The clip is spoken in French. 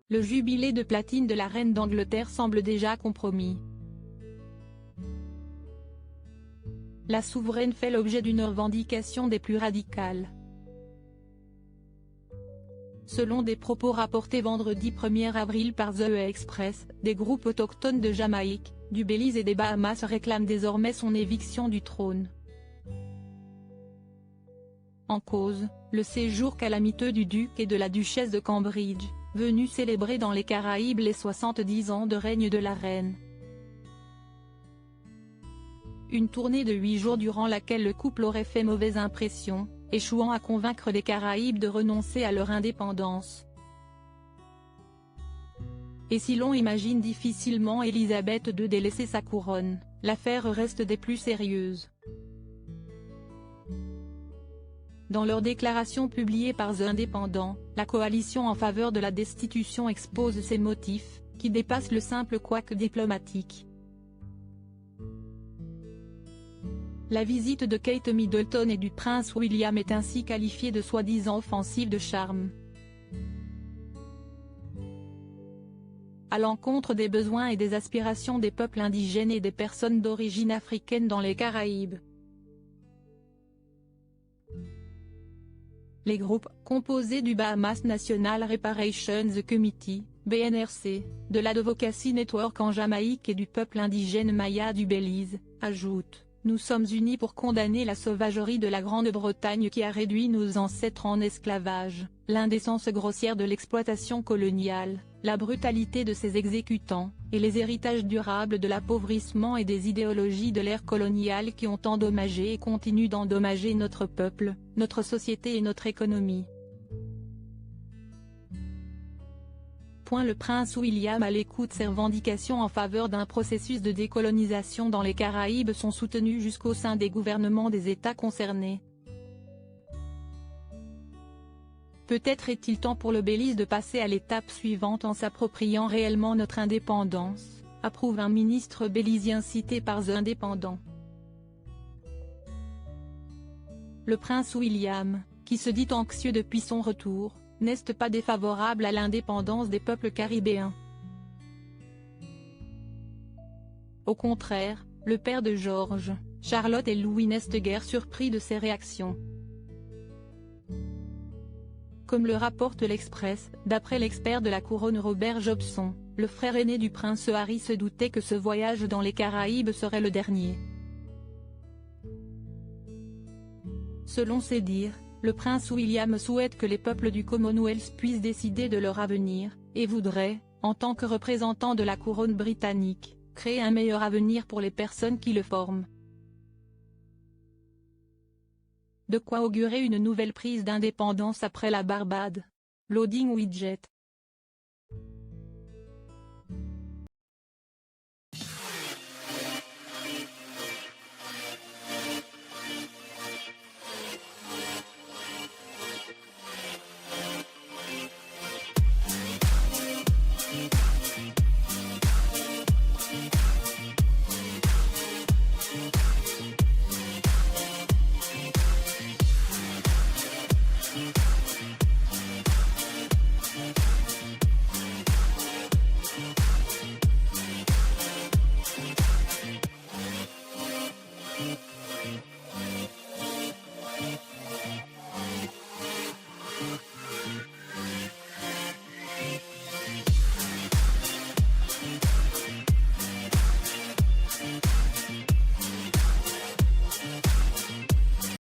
le jubilé de platine de la reine d'Angleterre semble déjà compromis. La souveraine fait l'objet d'une revendication des plus radicales. Selon des propos rapportés vendredi 1er avril par The Express, des groupes autochtones de Jamaïque, du Belize et des Bahamas réclament désormais son éviction du trône. En cause, le séjour calamiteux du duc et de la duchesse de Cambridge, venus célébrer dans les Caraïbes les 70 ans de règne de la reine. Une tournée de 8 jours durant laquelle le couple aurait fait mauvaise impression, échouant à convaincre les Caraïbes de renoncer à leur indépendance. Et si l'on imagine difficilement Élisabeth II délaisser sa couronne, l'affaire reste des plus sérieuses. Dans leur déclaration publiée par The Independent, la coalition en faveur de la destitution expose ses motifs, qui dépassent le simple couac diplomatique. La visite de Kate Middleton et du prince William est ainsi qualifiée de soi-disant offensive de charme. À l'encontre des besoins et des aspirations des peuples indigènes et des personnes d'origine africaine dans les Caraïbes. Les groupes, composés du Bahamas National Reparations Committee, BNRC, de l'Advocacy Network en Jamaïque et du peuple indigène Maya du Belize, ajoutent: nous sommes unis pour condamner la sauvagerie de la Grande-Bretagne qui a réduit nos ancêtres en esclavage, l'indécence grossière de l'exploitation coloniale, la brutalité de ses exécutants, et les héritages durables de l'appauvrissement et des idéologies de l'ère coloniale qui ont endommagé et continuent d'endommager notre peuple, notre société et notre économie. Le prince William à l'écoute. Ses revendications en faveur d'un processus de décolonisation dans les Caraïbes sont soutenues jusqu'au sein des gouvernements des États concernés. Peut-être est-il temps pour le Belize de passer à l'étape suivante en s'appropriant réellement notre indépendance, approuve un ministre bélisien cité par The Independent. Le prince William, qui se dit anxieux depuis son retour, n'est pas défavorable à l'indépendance des peuples caribéens. Au contraire, le père de George, Charlotte et Louis n'est guère surpris de ces réactions. Comme le rapporte l'Express, d'après l'expert de la couronne Robert Jobson, le frère aîné du prince Harry se doutait que ce voyage dans les Caraïbes serait le dernier. Selon ses dires, le prince William souhaite que les peuples du Commonwealth puissent décider de leur avenir, et voudrait, en tant que représentant de la couronne britannique, créer un meilleur avenir pour les personnes qui le forment. De quoi augurer une nouvelle prise d'indépendance après la Barbade. Loading widget.